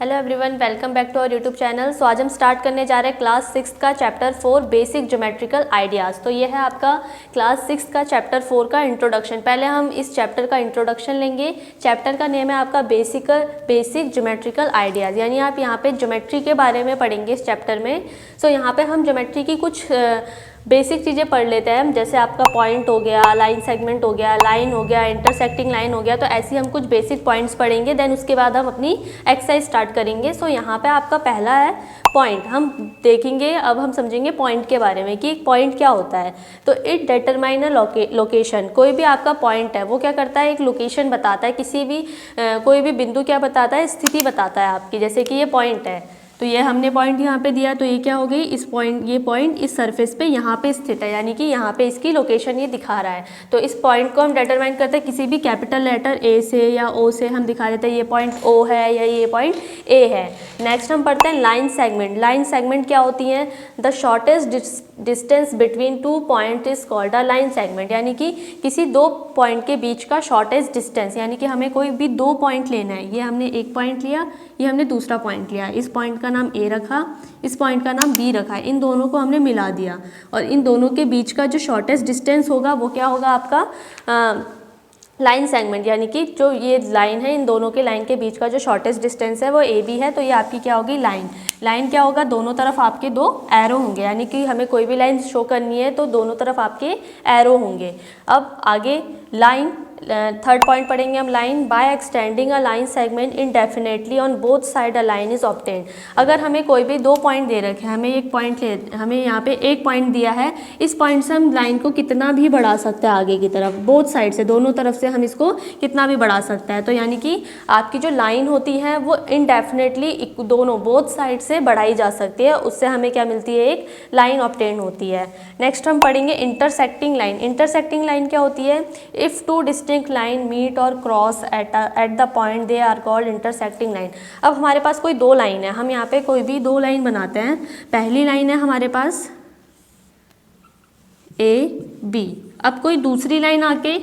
Hello everyone, welcome back to our YouTube channel. So आज हम start करने जा रहे हैं क्लास 6 का चैप्टर 4 बेसिक ज्योमेट्रिकल आइडियाज़। तो ये है आपका क्लास 6 का चैप्टर 4 का इंट्रोडक्शन। पहले हम इस चैप्टर का इंट्रोडक्शन लेंगे। चैप्टर का नेम है आपका बेसिक ज्योमेट्रिकल आइडियाज़, यानी आप यहाँ पे ज्योमेट्री के बारे में पढ़ेंगे इस चैप्टर में। सो यहाँ पे हम ज्योमेट्री की कुछ बेसिक चीज़ें पढ़ लेते हैं, जैसे आपका पॉइंट हो गया, लाइन सेगमेंट हो गया, लाइन हो गया, इंटरसेक्टिंग लाइन हो गया। तो ऐसे हम कुछ बेसिक पॉइंट्स पढ़ेंगे, देन उसके बाद हम अपनी एक्सरसाइज स्टार्ट करेंगे। सो यहाँ पे आपका पहला है पॉइंट। हम देखेंगे, अब हम समझेंगे पॉइंट के बारे में कि एक पॉइंट क्या होता है। तो इट डिटरमाइन अ लोकेशन। कोई भी आपका पॉइंट है वो क्या करता है, एक लोकेशन बताता है। किसी भी कोई भी बिंदु क्या बताता है, स्थिति बताता है आपकी। जैसे कि ये पॉइंट है, तो ये हमने पॉइंट यहाँ पे दिया, तो ये क्या हो गई, ये पॉइंट इस सरफेस पे यहाँ पे स्थित है, यानी कि यहाँ पे इसकी लोकेशन ये दिखा रहा है। तो इस पॉइंट को हम डिटरमाइन करते हैं किसी भी कैपिटल लेटर ए से या ओ से। हम दिखा देते हैं ये पॉइंट ओ है या ये पॉइंट ए है। नेक्स्ट हम पढ़ते हैं लाइन सेगमेंट। लाइन सेगमेंट क्या होती है, the shortest distance between two point is called a line segment, यानी कि किसी दो पॉइंट के बीच का शॉर्टेस्ट डिस्टेंस, यानी कि हमें कोई भी दो पॉइंट लेना है। ये हमने एक पॉइंट लिया, ये हमने दूसरा पॉइंट लिया। इस पॉइंट का नाम ए रखा, इस पॉइंट का नाम बी रखा। इन दोनों को हमने मिला दिया और इन दोनों के बीच का जो शॉर्टेस्ट डिस्टेंस होगा वो क्या होगा आपका लाइन सेगमेंट, यानी कि जो ये लाइन है, इन दोनों के लाइन के बीच का जो शॉर्टेस्ट डिस्टेंस है वो ए बी है। तो ये आपकी क्या होगी, लाइन। लाइन क्या होगा, दोनों तरफ आपके दो एरो होंगे, यानी कि हमें कोई भी लाइन शो करनी है तो दोनों तरफ आपके एरो होंगे। अब आगे लाइन, थर्ड पॉइंट पढ़ेंगे हम। Line, by extending a line segment indefinitely on both side a line is obtained. अगर हमें कोई भी दो पॉइंट दे रखे हैं, हमें यहाँ पे एक पॉइंट दिया है, इस पॉइंट से हम लाइन को कितना भी बढ़ा सकते हैं आगे की तरफ, बोथ साइड से, दोनों तरफ से हम इसको कितना भी बढ़ा सकते हैं। तो यानी कि आपकी जो लाइन होती है वो इनडेफिनेटली दोनों बोथ साइड से बढ़ाई जा सकती है, उससे हमें क्या मिलती है, एक लाइन ऑब्टेन होती है। नेक्स्ट हम पढ़ेंगे इंटरसेक्टिंग लाइन। इंटरसेक्टिंग लाइन क्या होती है, if two distinct line meet और cross at the point they are called intersecting line. अब हमारे पास कोई दो लाइन है, हम यहाँ पे कोई भी दो लाइन बनाते हैं। पहली लाइन है हमारे पास ए बी। अब कोई दूसरी लाइन आके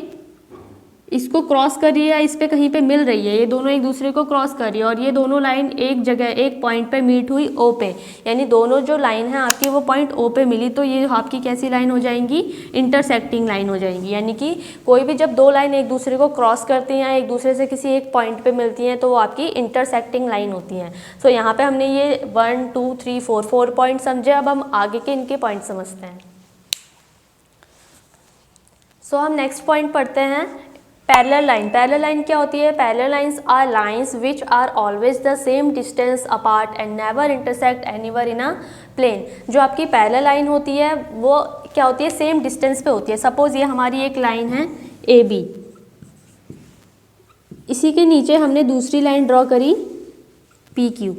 इसको क्रॉस कर रही है या इस पे कहीं पे मिल रही है, ये दोनों एक दूसरे को क्रॉस कर रही है और ये दोनों लाइन एक जगह एक पॉइंट पे मीट हुई ओ पे, यानी दोनों जो लाइन है आपकी वो पॉइंट ओ पे मिली। तो ये आपकी कैसी लाइन हो जाएंगी, इंटरसेक्टिंग लाइन हो जाएंगी। यानी कि कोई भी जब दो लाइन एक दूसरे को क्रॉस करती हैं, एक दूसरे से किसी एक पॉइंट पे मिलती हैं, तो वो आपकी इंटरसेक्टिंग लाइन होती हैं। सो यहाँ पे हमने ये 1 2 3 4 पॉइंट समझे। अब हम आगे के इनके पॉइंट समझते हैं। सो हम नेक्स्ट पॉइंट पढ़ते हैं, पैरेलल लाइन। पैरेलल लाइन क्या होती है, parallel lines are lines which are always the same distance apart and never intersect anywhere in a plane. जो आपकी पैरेलल लाइन होती है वो क्या होती है, सेम डिस्टेंस पे होती है। सपोज ये हमारी एक लाइन है ए बी, इसी के नीचे हमने दूसरी लाइन ड्रॉ करी पी क्यू।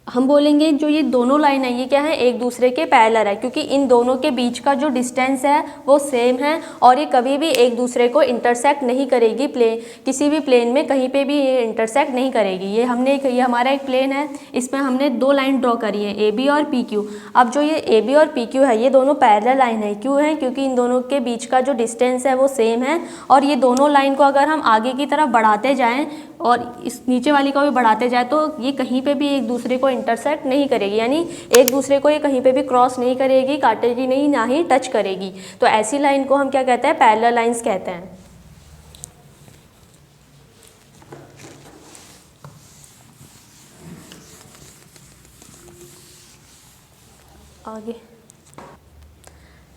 हम बोलेंगे जो ये दोनों लाइन है ये क्या है, एक दूसरे के पैरेलल है, क्योंकि इन दोनों के बीच का जो डिस्टेंस है वो सेम है और ये कभी भी एक दूसरे को इंटरसेक्ट नहीं करेगी। किसी भी प्लेन में कहीं पे भी ये इंटरसेक्ट नहीं करेगी। ये हमारा एक प्लेन है, इसमें हमने दो लाइन ड्रॉ करी है ए बी और पी क्यू। अब जो ये ए बी और पी क्यू है ये दोनों पैरेलल लाइन है। क्यों है, क्योंकि इन दोनों के बीच का जो डिस्टेंस है वो सेम है और ये दोनों लाइन को अगर हम आगे की तरफ बढ़ाते जाएँ और इस नीचे वाली को भी बढ़ाते जाए तो ये कहीं पे भी एक दूसरे को इंटरसेक्ट नहीं करेगी, यानी एक दूसरे को ये कहीं पे भी क्रॉस नहीं करेगी, काटेगी नहीं, ना ही टच करेगी। तो ऐसी लाइन को हम क्या कहते हैं, पैरेलल लाइंस कहते हैं। आगे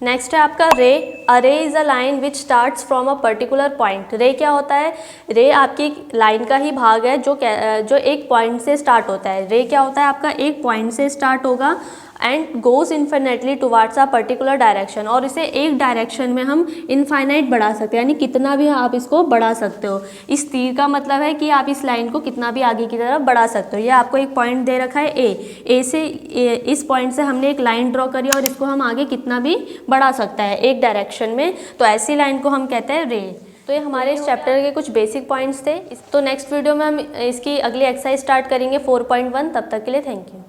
नेक्स्ट है आपका ray. A ray is a line which starts from a particular point. Ray क्या होता है, रे आपकी लाइन का ही भाग है जो एक पॉइंट से स्टार्ट होता है। रे क्या होता है, आपका एक पॉइंट से स्टार्ट होगा and goes infinitely towards a particular direction, और इसे एक डायरेक्शन में हम इनफाइनाइट बढ़ा सकते हैं, यानी कितना भी आप इसको बढ़ा सकते हो। इस तीर का मतलब है कि आप इस लाइन को कितना भी आगे की तरफ बढ़ा सकते हो। ये आपको एक पॉइंट दे रखा है ए से इस पॉइंट से हमने एक लाइन ड्रॉ करी और इसको हम आगे कितना भी बढ़ा सकता है एक डायरेक्शन में, तो ऐसी लाइन को हम कहते हैं रे। तो ये हमारे इस चैप्टर के कुछ बेसिक पॉइंट्स थे। तो नेक्स्ट वीडियो में हम इसकी अगली एक्सरसाइज स्टार्ट करेंगे 4.1। तब तक के लिए थैंक यू।